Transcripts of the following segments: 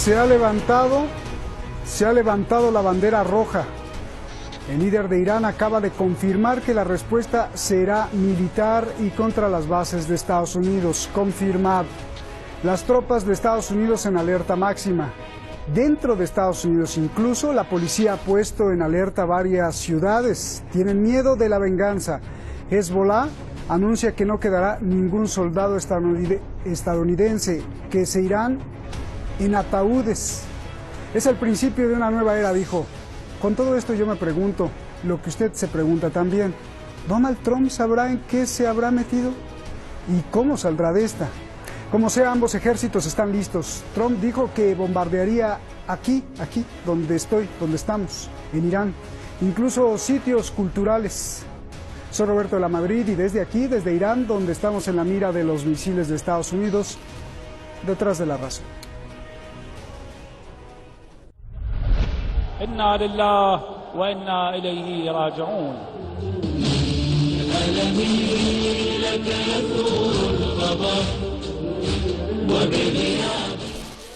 se ha levantado la bandera roja. El líder de Irán acaba de confirmar que la respuesta será militar y contra las bases de Estados Unidos. Confirmado. Las tropas de Estados Unidos en alerta máxima. Dentro de Estados Unidos incluso la policía ha puesto en alerta varias ciudades. Tienen miedo de la venganza. Hezbollah anuncia que no quedará ningún soldado estadounidense, que se irán en ataúdes. Es el principio de una nueva era, dijo. Con todo esto yo me pregunto, lo que usted se pregunta también, ¿Donald Trump sabrá en qué se habrá metido? ¿Y cómo saldrá de esta? Como sea, ambos ejércitos están listos. Trump dijo que bombardearía aquí, donde estamos, en Irán, incluso sitios culturales. Soy Roberto de la Madrid y desde aquí, desde Irán, donde estamos en la mira de los misiles de Estados Unidos, detrás de la razón. إنا لله وإنا إليه راجعون.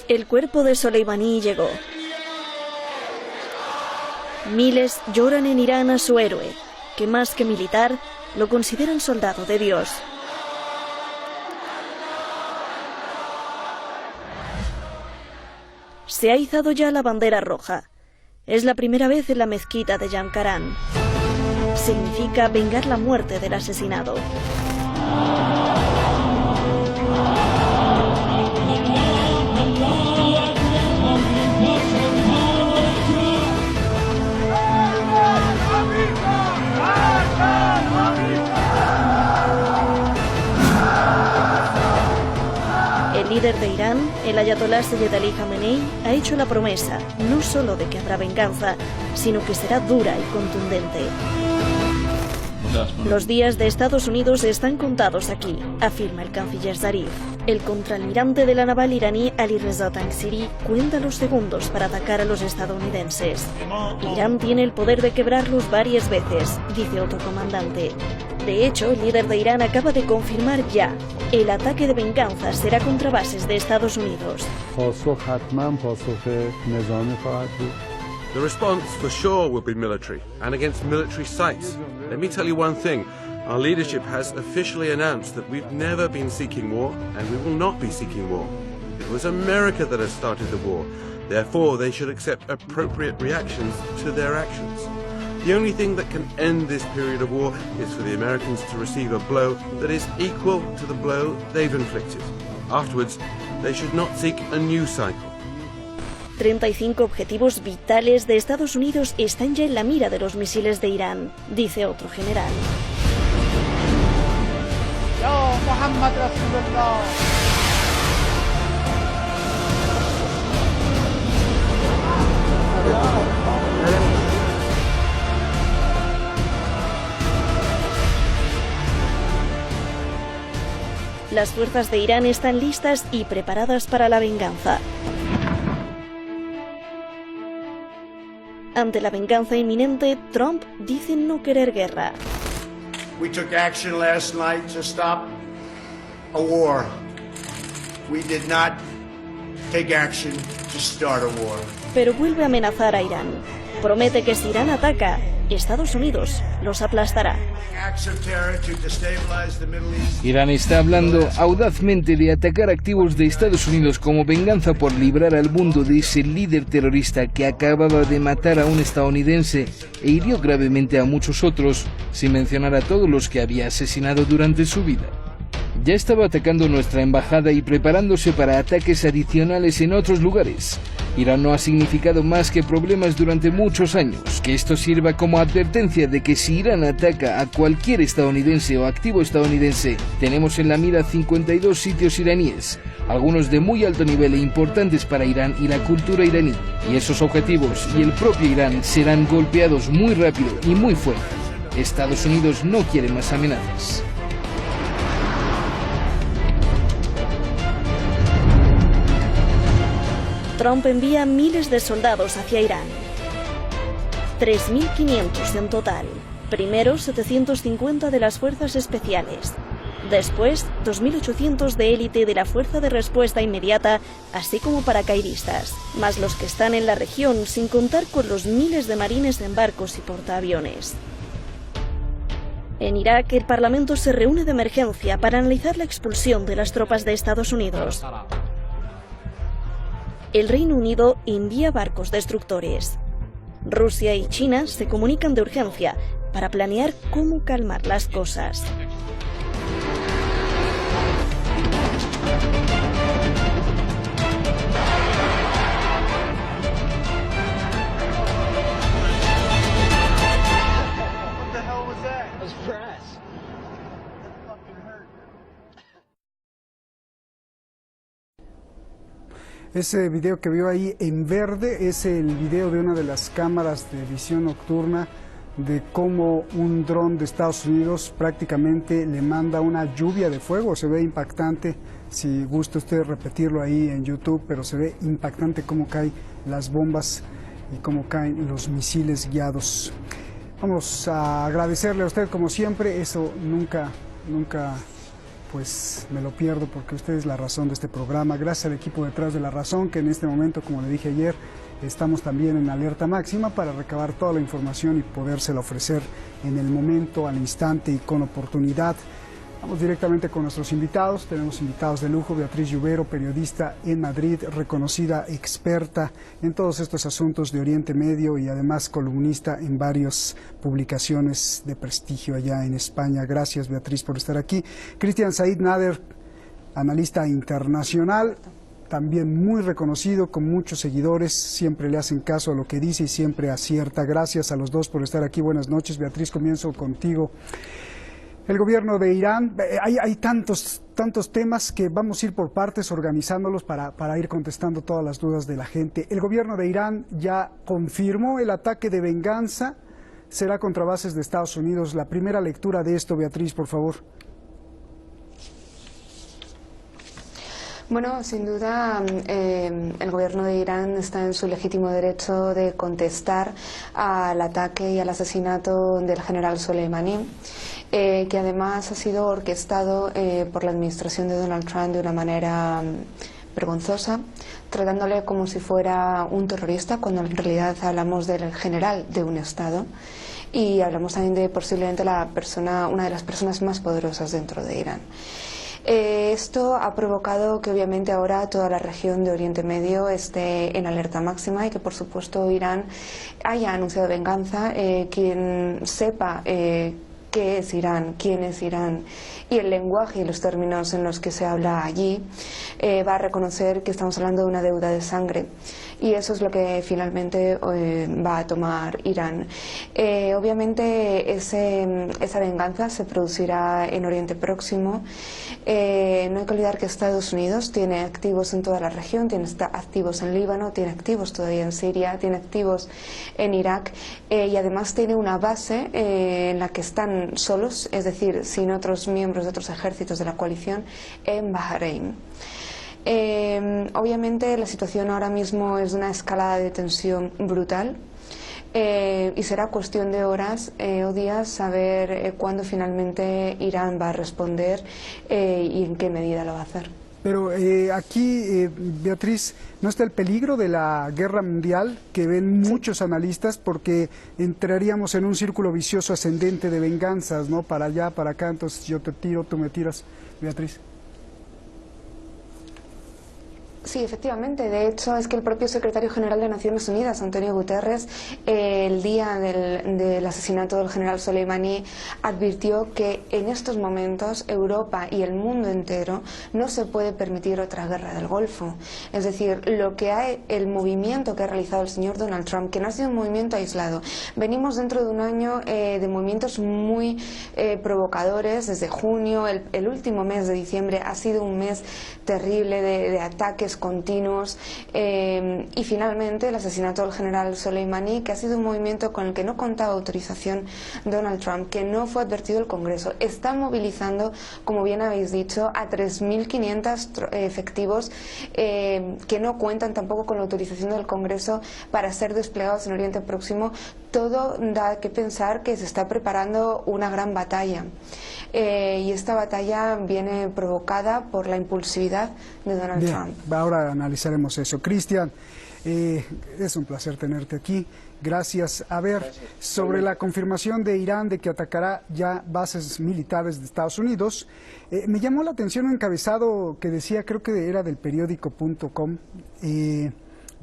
El cuerpo de Soleimani llegó. Miles lloran en Irán a su héroe, que más que militar, lo consideran soldado de Dios. Se ha izado ya la bandera roja. Es la primera vez en la mezquita de Jamkaran. Significa vengar la muerte del asesinado. El líder de Irán, el ayatolá Seyed Ali Khamenei, ha hecho la promesa no solo de que habrá venganza, sino que será dura y contundente. Los días de Estados Unidos están contados aquí, afirma el canciller Zarif. El contraalmirante de la naval iraní Ali Reza Tangsiri cuenta los segundos para atacar a los estadounidenses. Irán tiene el poder de quebrarlos varias veces, dice otro comandante. De hecho, el líder de Irán acaba de confirmar ya: el ataque de venganza será contra bases de Estados Unidos. The response for sure will be military and against military sites. Let me tell you one thing. Our leadership has officially announced that we've never been seeking war and we will not be seeking war. It was America that has started the war. Therefore, they should accept appropriate reactions to their actions. The only thing that can end this period of war is for the Americans to receive a blow that is equal to the blow they've inflicted. Afterwards, they should not seek a new cycle. 35 objetivos vitales de Estados Unidos están ya en la mira de los misiles de Irán, dice otro general. Las fuerzas de Irán están listas y preparadas para la venganza. Ante la venganza inminente, Trump dice no querer guerra. We took action last night to stop a war. We did not take action to start a war. Pero vuelve a amenazar a Irán. Promete que si Irán ataca, Estados Unidos los aplastará. Irán está hablando audazmente de atacar activos de Estados Unidos como venganza por librar al mundo de ese líder terrorista que acababa de matar a un estadounidense e hirió gravemente a muchos otros, sin mencionar a todos los que había asesinado durante su vida. Ya estaba atacando nuestra embajada y preparándose para ataques adicionales en otros lugares. Irán no ha significado más que problemas durante muchos años. Que esto sirva como advertencia de que si Irán ataca a cualquier estadounidense o activo estadounidense, tenemos en la mira 52 sitios iraníes, algunos de muy alto nivel e importantes para Irán y la cultura iraní. Y esos objetivos y el propio Irán serán golpeados muy rápido y muy fuerte. Estados Unidos no quiere más amenazas. Trump envía miles de soldados hacia Irán. 3.500 en total. Primero 750 de las fuerzas especiales. Después, 2.800 de élite de la Fuerza de Respuesta Inmediata, así como paracaidistas, más los que están en la región, sin contar con los miles de marines en barcos y portaaviones. En Irak, el Parlamento se reúne de emergencia para analizar la expulsión de las tropas de Estados Unidos. El Reino Unido envía barcos destructores. Rusia y China se comunican de urgencia para planear cómo calmar las cosas. Ese video que vio ahí en verde es el video de una de las cámaras de visión nocturna de cómo un dron de Estados Unidos prácticamente le manda una lluvia de fuego. Se ve impactante, si gusta usted repetirlo ahí en YouTube, pero se ve impactante cómo caen las bombas y cómo caen los misiles guiados. Vamos a agradecerle a usted como siempre, eso nunca pues me lo pierdo porque usted es la razón de este programa. Gracias al equipo detrás de La Razón, que en este momento, como le dije ayer, estamos también en alerta máxima para recabar toda la información y podérsela ofrecer en el momento, al instante y con oportunidad. Vamos directamente con nuestros invitados. Tenemos invitados de lujo: Beatriz Lluvero, periodista en Madrid, reconocida experta en todos estos asuntos de Oriente Medio y además columnista en varias publicaciones de prestigio allá en España. Gracias, Beatriz, por estar aquí. Cristian Said Nader, analista internacional, también muy reconocido, con muchos seguidores, siempre le hacen caso a lo que dice y siempre acierta. Gracias a los dos por estar aquí. Buenas noches. Beatriz, comienzo contigo. El gobierno de Irán, hay tantos temas que vamos a ir por partes organizándolos para ir contestando todas las dudas de la gente. El gobierno de Irán ya confirmó el ataque de venganza, será contra bases de Estados Unidos. La primera lectura de esto, Beatriz, por favor. Bueno, sin duda el gobierno de Irán está en su legítimo derecho de contestar al ataque y al asesinato del general Soleimani, que además ha sido orquestado por la administración de Donald Trump de una manera vergonzosa, tratándole como si fuera un terrorista, cuando en realidad hablamos del general de un Estado. Y hablamos también de posiblemente una de las personas más poderosas dentro de Irán. Esto ha provocado que obviamente ahora toda la región de Oriente Medio esté en alerta máxima y que por supuesto Irán haya anunciado venganza. Quien sepa qué es Irán, quién es Irán y el lenguaje y los términos en los que se habla allí, va a reconocer que estamos hablando de una deuda de sangre. Y eso es lo que finalmente va a tomar Irán. Obviamente esa venganza se producirá en Oriente Próximo. No hay que olvidar que Estados Unidos tiene activos en toda la región, tiene activos en Líbano, tiene activos todavía en Siria, tiene activos en Irak y además tiene una base en la que están solos, es decir, sin otros miembros de otros ejércitos de la coalición, en Bahrein. Obviamente la situación ahora mismo es de una escalada de tensión brutal y será cuestión de horas o días saber cuándo finalmente Irán va a responder y en qué medida lo va a hacer. Pero aquí, Beatriz, ¿no está el peligro de la guerra mundial que ven muchos analistas? Porque entraríamos en un círculo vicioso ascendente de venganzas, ¿no? Para allá, para acá, entonces yo te tiro, tú me tiras, Beatriz. Sí, efectivamente. De hecho, es que el propio secretario general de Naciones Unidas, Antonio Guterres, el día del asesinato del general Soleimani, advirtió que en estos momentos Europa y el mundo entero no se puede permitir otra guerra del Golfo. Es decir, el movimiento que ha realizado el señor Donald Trump, que no ha sido un movimiento aislado. Venimos dentro de un año de movimientos muy provocadores. Desde junio, el último mes de diciembre ha sido un mes terrible de ataques continuos y finalmente el asesinato del general Soleimani, que ha sido un movimiento con el que no contaba autorización Donald Trump, que no fue advertido el Congreso. Está movilizando, como bien habéis dicho, a 3.500 efectivos que no cuentan tampoco con la autorización del Congreso para ser desplegados en Oriente Próximo. Todo da que pensar que se está preparando una gran batalla. y esta batalla viene provocada por la impulsividad de Donald Trump. Ahora analizaremos eso. Cristian, es un placer tenerte aquí. Gracias. A ver, sobre la confirmación de Irán de que atacará ya bases militares de Estados Unidos, me llamó la atención un encabezado que decía, creo que era del periódico.com de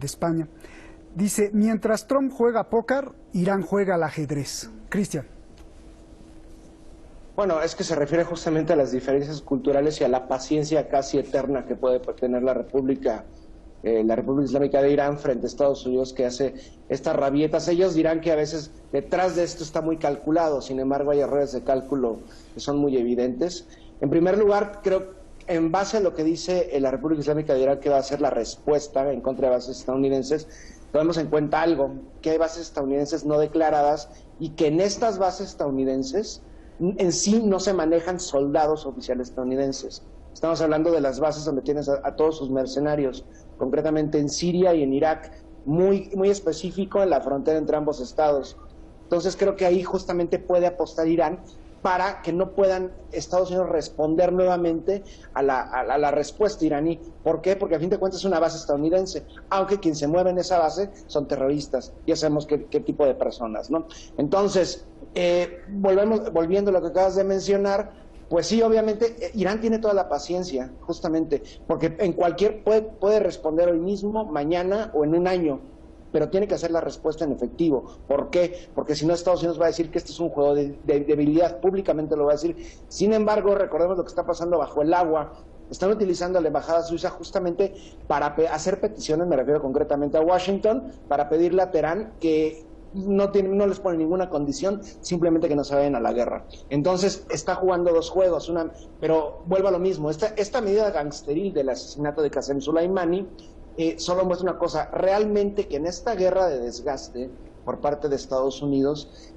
España. Dice, mientras Trump juega póker, Irán juega al ajedrez. Cristian. Bueno, es que se refiere justamente a las diferencias culturales y a la paciencia casi eterna que puede tener la República Islámica de Irán frente a Estados Unidos, que hace estas rabietas. Ellos dirán que a veces detrás de esto está muy calculado, sin embargo hay errores de cálculo que son muy evidentes. En primer lugar, creo, en base a lo que dice la República Islámica de Irán que va a ser la respuesta en contra de bases estadounidenses, tomemos en cuenta algo, que hay bases estadounidenses no declaradas y que en estas bases estadounidenses en sí no se manejan soldados oficiales estadounidenses. Estamos hablando de las bases donde tienes a todos sus mercenarios, concretamente en Siria y en Irak, muy específico en la frontera entre ambos estados. Entonces creo que ahí justamente puede apostar Irán para que no puedan Estados Unidos responder nuevamente a la respuesta iraní. ¿Por qué? Porque a fin de cuentas es una base estadounidense, aunque quien se mueve en esa base son terroristas, ya sabemos qué tipo de personas, ¿no? Entonces, volviendo a lo que acabas de mencionar, pues sí, obviamente, Irán tiene toda la paciencia, justamente, porque en puede responder hoy mismo, mañana o en un año, pero tiene que hacer la respuesta en efectivo. ¿Por qué? Porque si no, Estados Unidos va a decir que este es un juego de debilidad, públicamente lo va a decir. Sin embargo, recordemos lo que está pasando bajo el agua. Están utilizando a la embajada suiza justamente para hacer peticiones, me refiero concretamente a Washington, para pedirle a Teherán que no les pone ninguna condición, simplemente que no se vayan a la guerra. Entonces está jugando dos juegos, pero vuelvo a lo mismo, esta medida gangsteril del asesinato de Qasem Soleimani solo muestra una cosa, realmente que en esta guerra de desgaste por parte de Estados Unidos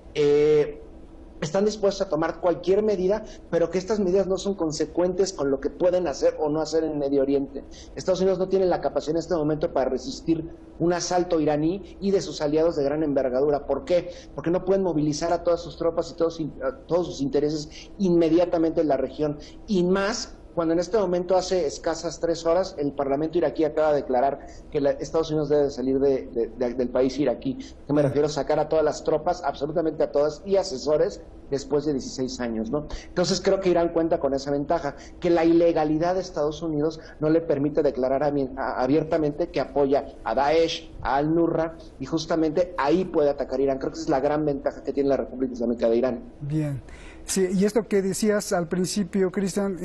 están dispuestos a tomar cualquier medida, pero que estas medidas no son consecuentes con lo que pueden hacer o no hacer en Medio Oriente. Estados Unidos no tiene la capacidad en este momento para resistir un asalto iraní y de sus aliados de gran envergadura. ¿Por qué? Porque no pueden movilizar a todas sus tropas y todos sus intereses inmediatamente en la región. Y más cuando en este momento, hace escasas 3 horas, el Parlamento iraquí acaba de declarar que Estados Unidos debe salir del país iraquí. ¿Qué me refiero? Sacar a todas las tropas, absolutamente a todas, y asesores después de 16 años, ¿no? Entonces creo que Irán cuenta con esa ventaja, que la ilegalidad de Estados Unidos no le permite declarar abiertamente que apoya a Daesh, a Al-Nusra, y justamente ahí puede atacar Irán. Creo que esa es la gran ventaja que tiene la República Islámica de Irán. Bien. Sí, y esto que decías al principio, Cristian,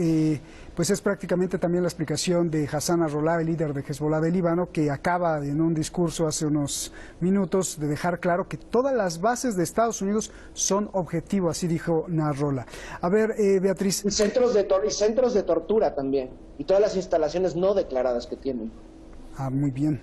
pues es prácticamente también la explicación de Hassan Nasrallah, el líder de Hezbollah del Líbano, que acaba en un discurso hace unos minutos de dejar claro que todas las bases de Estados Unidos son objetivo, así dijo Nasrallah. A ver, Beatriz. Centros de tortura también, y todas las instalaciones no declaradas que tienen. Ah, muy bien.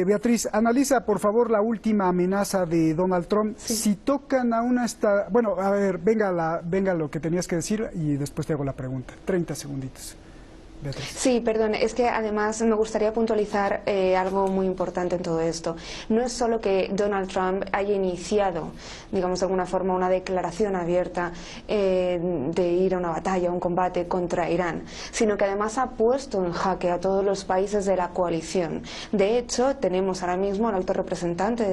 Beatriz, analiza por favor la última amenaza de Donald Trump. Sí. Si tocan a una... Bueno, a ver, venga lo que tenías que decir y después te hago la pregunta. 30 segunditos. Beatriz. Sí, perdón, es que además me gustaría puntualizar algo muy importante en todo esto. No es solo que Donald Trump haya iniciado, digamos de alguna forma, una declaración abierta de ir a una batalla, a un combate contra Irán, sino que además ha puesto en jaque a todos los países de la coalición. De hecho, tenemos ahora mismo al alto representante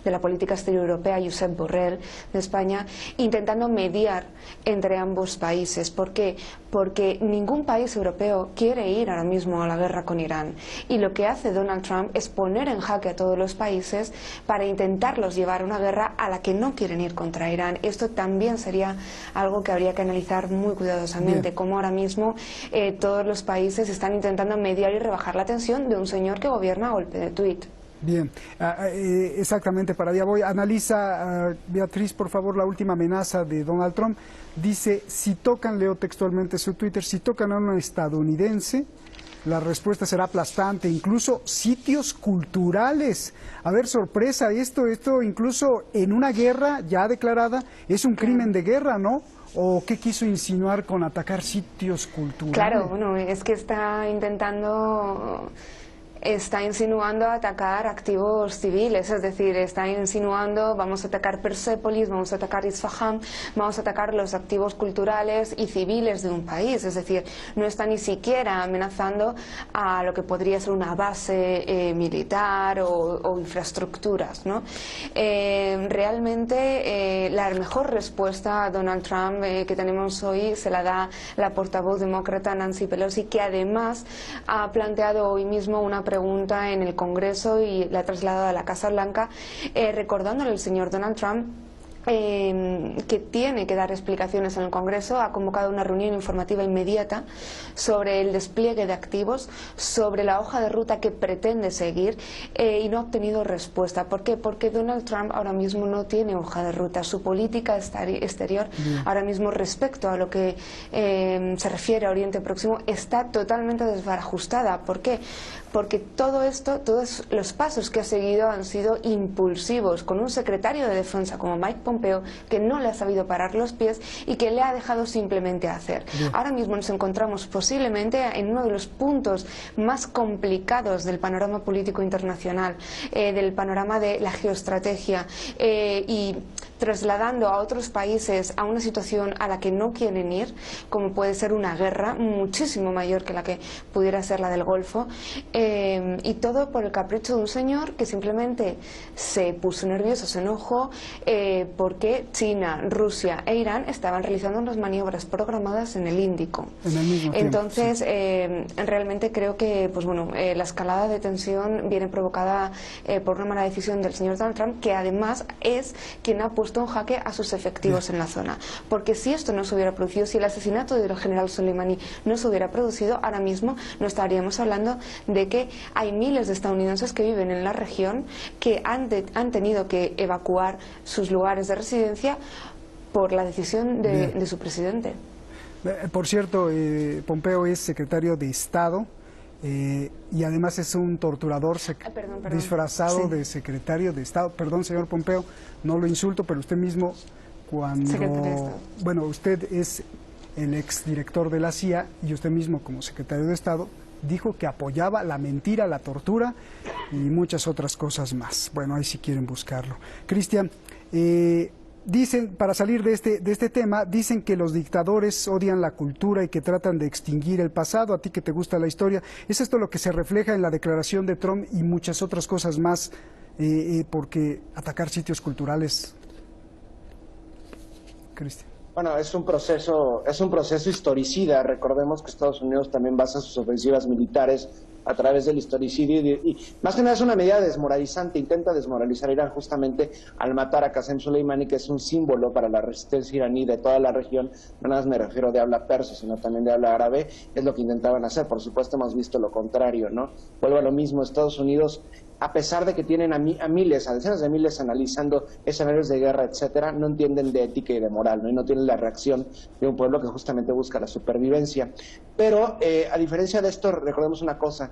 de la política exterior europea, Josep Borrell, de España, intentando mediar entre ambos países. ¿Por qué? Porque ningún país europeo quiere ir ahora mismo a la guerra con Irán, y lo que hace Donald Trump es poner en jaque a todos los países para intentarlos llevar a una guerra a la que no quieren ir contra Irán. Esto también sería algo que habría que analizar muy cuidadosamente, cómo ahora mismo todos los países están intentando mediar y rebajar la tensión de un señor que gobierna a golpe de tuit. Bien, exactamente, para allá voy. Analiza, Beatriz, por favor, la última amenaza de Donald Trump. Dice, si tocan, leo textualmente su Twitter, si tocan a un estadounidense, la respuesta será aplastante, incluso sitios culturales. A ver, sorpresa, esto incluso en una guerra ya declarada es un crimen de guerra, ¿no? ¿O qué quiso insinuar con atacar sitios culturales? Claro, bueno, es que está intentando está insinuando atacar activos civiles, es decir, está insinuando vamos a atacar Persépolis, vamos a atacar Isfahan, vamos a atacar los activos culturales y civiles de un país, es decir, no está ni siquiera amenazando a lo que podría ser una base militar o infraestructuras, ¿no? Realmente la mejor respuesta a Donald Trump que tenemos hoy se la da la portavoz demócrata Nancy Pelosi, que además ha planteado hoy mismo una pregunta en el Congreso y la ha trasladado a la Casa Blanca, recordándole al señor Donald Trump que tiene que dar explicaciones en el Congreso. Ha convocado una reunión informativa inmediata sobre el despliegue de activos, sobre la hoja de ruta que pretende seguir, y no ha obtenido respuesta. ¿Por qué? Porque Donald Trump ahora mismo no tiene hoja de ruta. Su política exterior ahora mismo respecto a lo que se refiere a Oriente Próximo está totalmente desbarajustada. ¿Por qué? Porque todo esto, todos los pasos que ha seguido han sido impulsivos, con un secretario de Defensa como Mike Pompeo que no le ha sabido parar los pies y que le ha dejado simplemente hacer. Ahora mismo nos encontramos posiblemente en uno de los puntos más complicados del panorama político internacional, del panorama de la geoestrategia, y trasladando a otros países a una situación a la que no quieren ir, como puede ser una guerra muchísimo mayor que la que pudiera ser la del Golfo, y todo por el capricho de un señor que simplemente se puso nervioso, se enojó, porque China, Rusia e Irán estaban realizando unas maniobras programadas en el Índico. Entonces, realmente creo que pues bueno, la escalada de tensión viene provocada por una mala decisión del señor Donald Trump, que además es quien ha puesto en jaque a sus efectivos en la zona. Porque si esto no se hubiera producido, si el asesinato del general Soleimani no se hubiera producido, ahora mismo no estaríamos hablando de que hay miles de estadounidenses que viven en la región que han tenido que evacuar sus lugares de residencia por la decisión de su presidente. Por cierto, Pompeo es secretario de Estado y además es un torturador disfrazado de secretario de Estado. Perdón, señor Pompeo, no lo insulto, pero usted mismo bueno, usted es el exdirector de la CIA y usted mismo como secretario de Estado dijo que apoyaba la mentira, la tortura y muchas otras cosas más. Bueno, ahí si quieren buscarlo. Cristian, dicen, para salir de este tema, dicen que los dictadores odian la cultura y que tratan de extinguir el pasado. A ti que te gusta la historia, ¿es esto lo que se refleja en la declaración de Trump y muchas otras cosas más? Porque atacar sitios culturales... Cristian. Bueno, es un proceso historicida. Recordemos que Estados Unidos también basa sus ofensivas militares a través del historicidio y más que nada es una medida desmoralizante, intenta desmoralizar a Irán justamente al matar a Qasem Soleimani, que es un símbolo para la resistencia iraní de toda la región. No nada más me refiero de habla persa, sino también de habla árabe. Es lo que intentaban hacer. Por supuesto hemos visto lo contrario, ¿no? Vuelvo a lo mismo, Estados Unidos, a pesar de que tienen a miles, a decenas de miles analizando escenarios de guerra, etcétera, no entienden de ética y de moral, ¿no? Y no tienen la reacción de un pueblo que justamente busca la supervivencia. Pero, a diferencia de esto, recordemos una cosa,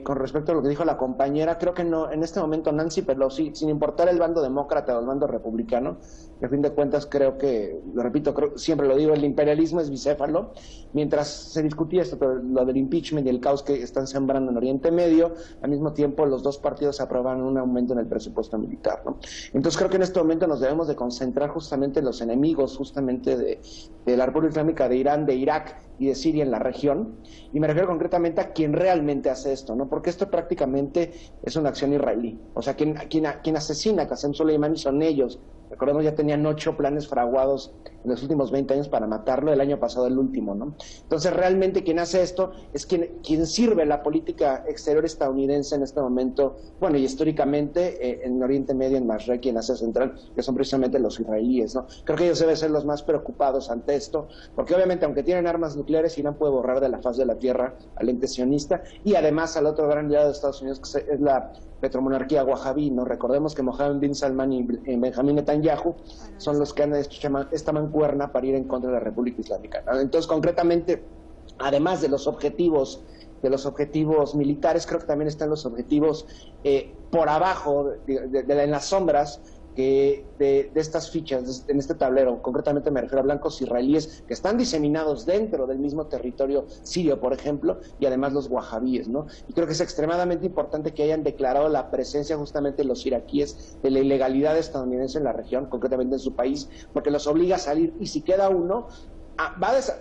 con respecto a lo que dijo la compañera, creo que no, en este momento Nancy Pelosi, sin importar el bando demócrata o el bando republicano, que a fin de cuentas creo que, lo repito, siempre lo digo, el imperialismo es bicéfalo. Mientras se discutía esto, pero lo del impeachment y el caos que están sembrando en Oriente Medio, al mismo tiempo los dos partidos aprobaron un aumento en el presupuesto militar, ¿no? Entonces creo que en este momento nos debemos de concentrar justamente en los enemigos justamente de la República Islámica de Irán, de Irak y de Siria en la región, y me refiero concretamente a quien realmente hace esto, ¿no? Porque esto prácticamente es una acción israelí. O sea, quien asesina a Qasem Soleimani son ellos. Recordemos, ya tenían 8 planes fraguados en los últimos 20 años para matarlo, el año pasado el último, ¿no? Entonces realmente quien hace esto es quien sirve la política exterior estadounidense en este momento, bueno, y históricamente en Oriente Medio, en Masrek y en Asia Central, que son precisamente los israelíes, ¿no? Creo que ellos deben ser los más preocupados ante esto, porque obviamente aunque tienen armas nucleares, Irán puede borrar de la faz de la tierra al ente sionista y además al otro gran aliado de Estados Unidos, que es la petromonarquía wahhabí, ¿no? Recordemos que Mohammed bin Salman y Benjamín Netanyahu son los que han hecho esta mancuerna para ir en contra de la República Islámica, ¿no? Entonces, concretamente, además de los objetivos militares, creo que también están los objetivos por abajo, en las sombras, que de estas fichas, en este tablero, concretamente me refiero a blancos israelíes que están diseminados dentro del mismo territorio sirio, por ejemplo, y además los wahabíes, ¿no? Y creo que es extremadamente importante que hayan declarado la presencia justamente de los iraquíes de la ilegalidad estadounidense en la región, concretamente en su país, porque los obliga a salir, y si queda uno,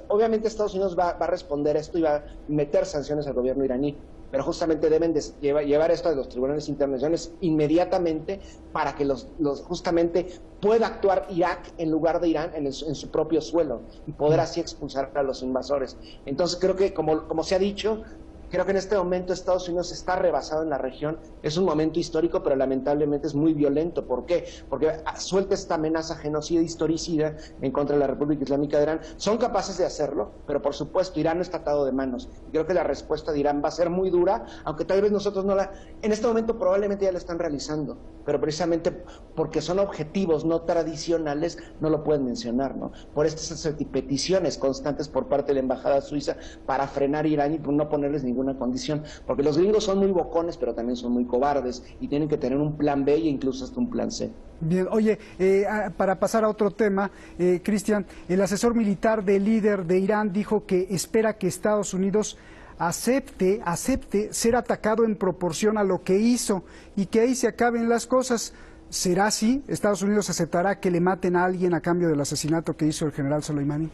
obviamente Estados Unidos va a responder esto y va a meter sanciones al gobierno iraní, pero justamente deben de llevar esto a los tribunales internacionales inmediatamente para que justamente pueda actuar Irak en lugar de Irán en su propio suelo y poder así expulsar a los invasores. Entonces creo que, como se ha dicho, creo que en este momento Estados Unidos está rebasado en la región. Es un momento histórico, pero lamentablemente es muy violento. ¿Por qué? Porque suelta esta amenaza genocida e historicida en contra de la República Islámica de Irán. Son capaces de hacerlo, pero por supuesto Irán no está atado de manos. Creo que la respuesta de Irán va a ser muy dura, aunque tal vez nosotros en este momento probablemente ya la están realizando, pero precisamente porque son objetivos no tradicionales no lo pueden mencionar, ¿no? Por estas peticiones constantes por parte de la embajada suiza para frenar a Irán y no ponerles ninguna condición, porque los gringos son muy bocones, pero también son muy cobardes y tienen que tener un plan B e incluso hasta un plan C. Bien, oye, para pasar a otro tema, Cristian, el asesor militar del líder de Irán dijo que espera que Estados Unidos acepte ser atacado en proporción a lo que hizo y que ahí se acaben las cosas. ¿Será así? ¿Estados Unidos aceptará que le maten a alguien a cambio del asesinato que hizo el general Soleimani?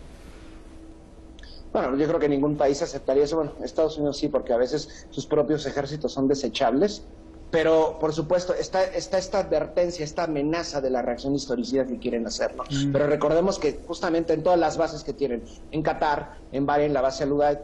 Bueno, yo creo que ningún país aceptaría eso. Bueno, Estados Unidos sí, porque a veces sus propios ejércitos son desechables, pero por supuesto está esta advertencia, esta amenaza de la reacción historicida que quieren hacerlo. Pero recordemos que justamente en todas las bases que tienen, en Qatar, en Bahrein, la base Al-Udeid,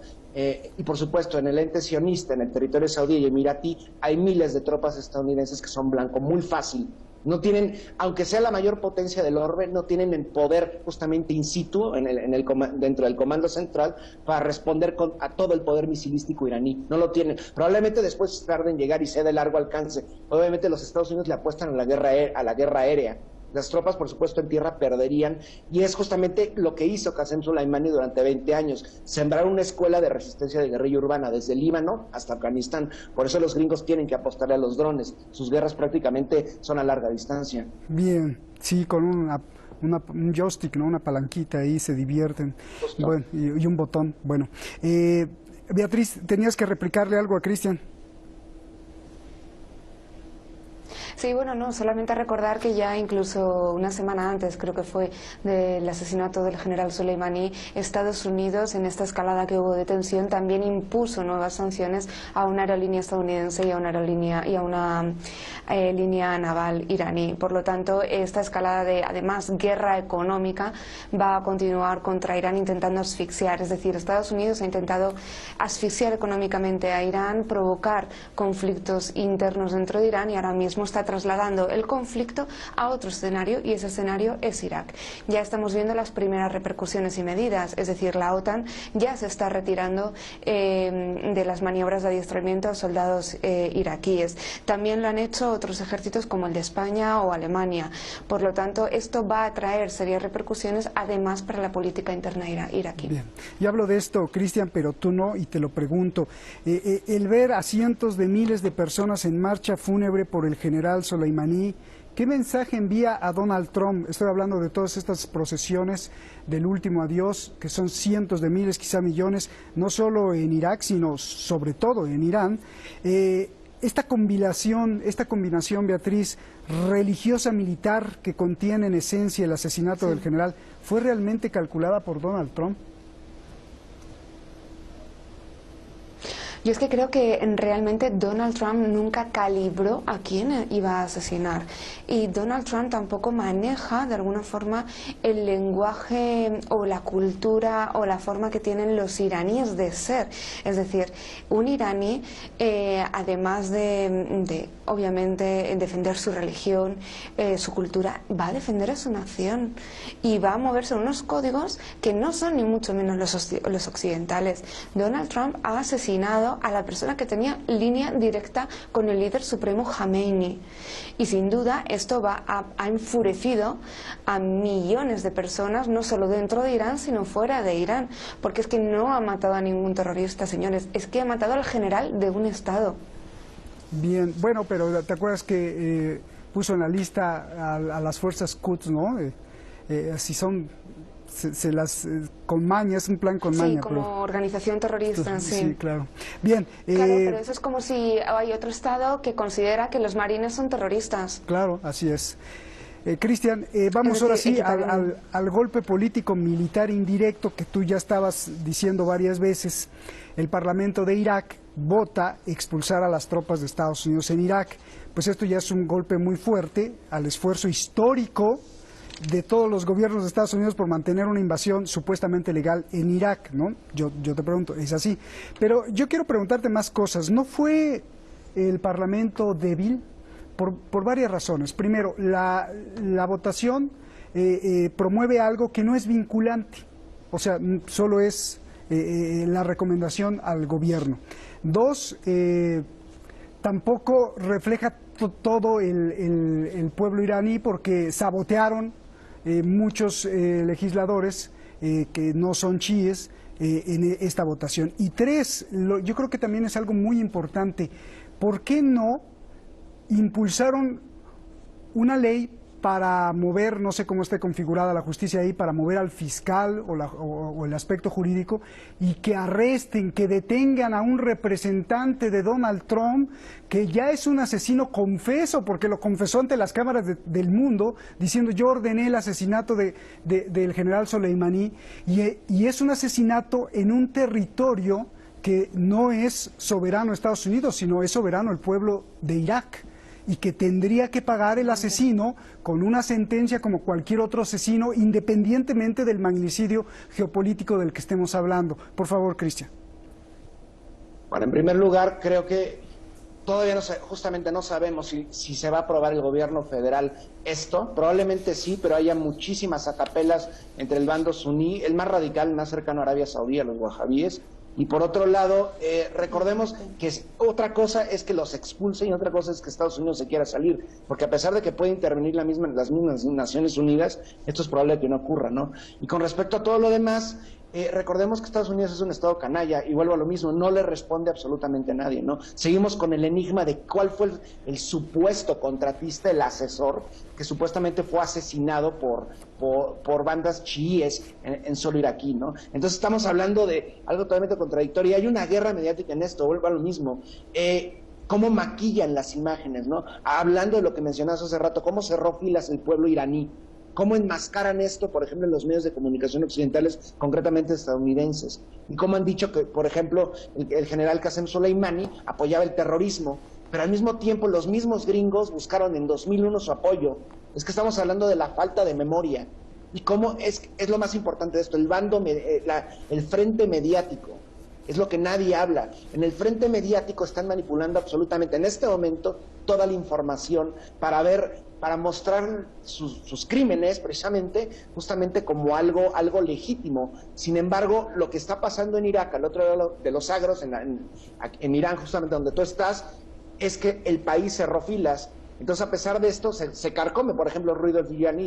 y por supuesto en el ente sionista, en el territorio saudí y emiratí, hay miles de tropas estadounidenses que son blanco muy fácil. No tienen, aunque sea la mayor potencia del orbe, no tienen el poder justamente in situ dentro del comando central para responder a todo el poder misilístico iraní. No lo tienen. Probablemente después tarden en llegar y sea de largo alcance. Obviamente los Estados Unidos le apuestan a la guerra aérea. Las tropas, por supuesto, en tierra perderían, y es justamente lo que hizo Qasem Soleimani durante 20 años, sembrar una escuela de resistencia de guerrilla urbana desde Líbano hasta Afganistán. Por eso los gringos tienen que apostarle a los drones. Sus guerras prácticamente son a larga distancia. Bien, sí, con un joystick, ¿no? Una palanquita, ahí se divierten. Justo. Bueno, y un botón. Bueno, Beatriz, tenías que replicarle algo a Cristian. Sí, bueno, no, solamente recordar que ya incluso una semana antes, creo que fue, del asesinato del general Soleimani, Estados Unidos, en esta escalada que hubo de tensión, también impuso nuevas sanciones a una aerolínea estadounidense y a una línea naval iraní. Por lo tanto, esta escalada de, además, guerra económica va a continuar contra Irán intentando asfixiar. Es decir, Estados Unidos ha intentado asfixiar económicamente a Irán, provocar conflictos internos dentro de Irán, y ahora mismo está trasladando el conflicto a otro escenario, y ese escenario es Irak. Ya estamos viendo las primeras repercusiones y medidas, es decir, la OTAN ya se está retirando de las maniobras de adiestramiento a soldados iraquíes. También lo han hecho otros ejércitos como el de España o Alemania. Por lo tanto, esto va a traer serias repercusiones, además, para la política interna iraquí. Bien, y hablo de esto, Cristian, pero tú no, y te lo pregunto. El ver a cientos de miles de personas en marcha fúnebre por el general Soleimani, ¿qué mensaje envía a Donald Trump? Estoy hablando de todas estas procesiones del último adiós, que son cientos de miles, quizá millones, no solo en Irak, sino sobre todo en Irán. Esta combinación, Beatriz, religiosa-militar que contiene en esencia el asesinato del general, ¿fue realmente calculada por Donald Trump? Yo es que creo que realmente Donald Trump nunca calibró a quién iba a asesinar, y Donald Trump tampoco maneja de alguna forma el lenguaje o la cultura o la forma que tienen los iraníes de ser. Es decir, un iraní, además de obviamente defender su religión, su cultura, va a defender a su nación y va a moverse en unos códigos que no son ni mucho menos los occidentales. Donald Trump ha asesinado a la persona que tenía línea directa con el líder supremo Khamenei, y sin duda esto ha enfurecido a millones de personas, no solo dentro de Irán sino fuera de Irán, porque es que no ha matado a ningún terrorista, señores, es que ha matado al general de un estado. Bien, bueno, pero ¿te acuerdas que puso en la lista a las fuerzas Quds, ¿no? Así son, con maña, es un plan con maña. Sí, como pero, organización terrorista, sí. Sí, claro. Bien. Claro, pero eso es como si hay otro Estado que considera que los marines son terroristas. Claro, así es. Cristian, vamos ahora sí al golpe político militar indirecto que tú ya estabas diciendo varias veces. El Parlamento de Irak vota expulsar a las tropas de Estados Unidos en Irak. Pues esto ya es un golpe muy fuerte al esfuerzo histórico de todos los gobiernos de Estados Unidos por mantener una invasión supuestamente legal en Irak, ¿no? Yo te pregunto, ¿es así? Pero yo quiero preguntarte más cosas. ¿No fue el Parlamento débil? Por varias razones. Primero, la votación promueve algo que no es vinculante, o sea, solo es la recomendación al gobierno. Dos, tampoco refleja todo el pueblo iraní porque sabotearon muchos legisladores que no son chiíes en esta votación. Y tres, yo creo que también es algo muy importante. ¿Por qué no impulsaron una ley para mover, no sé cómo esté configurada la justicia ahí, para mover al fiscal o el aspecto jurídico y que arresten, que detengan a un representante de Donald Trump que ya es un asesino confeso, porque lo confesó ante las cámaras del mundo, diciendo yo ordené el asesinato del general Soleimani, y es un asesinato en un territorio que no es soberano Estados Unidos, sino es soberano el pueblo de Irak, y que tendría que pagar el asesino con una sentencia como cualquier otro asesino, independientemente del magnicidio geopolítico del que estemos hablando. Por favor, Cristian. Bueno, en primer lugar, creo que todavía justamente no sabemos si se va a aprobar el gobierno federal esto. Probablemente sí, pero haya muchísimas acapelas entre el bando suní, el más radical, el más cercano a Arabia Saudí, a los wahabíes. Y por otro lado, recordemos que otra cosa es que los expulsen y otra cosa es que Estados Unidos se quiera salir, porque a pesar de que puede intervenir las mismas Naciones Unidas, esto es probable que no ocurra, ¿no? Y con respecto a todo lo demás, recordemos que Estados Unidos es un estado canalla, y vuelvo a lo mismo, no le responde absolutamente a nadie, ¿no? Seguimos con el enigma de cuál fue el supuesto contratista, el asesor, que supuestamente fue asesinado por bandas chiíes en suelo iraquí, ¿no? Entonces estamos hablando de algo totalmente contradictorio, y hay una guerra mediática en esto, vuelvo a lo mismo. Cómo maquillan las imágenes, ¿no? Hablando de lo que mencionaste hace rato, cómo cerró filas el pueblo iraní, cómo enmascaran esto, por ejemplo, en los medios de comunicación occidentales, concretamente estadounidenses, y cómo han dicho que, por ejemplo, el general Qasem Soleimani apoyaba el terrorismo, pero al mismo tiempo los mismos gringos buscaron en 2001 su apoyo. Es que estamos hablando de la falta de memoria, y cómo es lo más importante de esto, el frente mediático. Es lo que nadie habla. En el frente mediático están manipulando absolutamente en este momento toda la información para mostrar sus crímenes precisamente, justamente como algo legítimo. Sin embargo, lo que está pasando en Irak, al otro lado de los Sagros, en Irán, justamente donde tú estás, es que el país cerró filas. Entonces, a pesar de esto, se carcome, por ejemplo, Ruido Giuliani.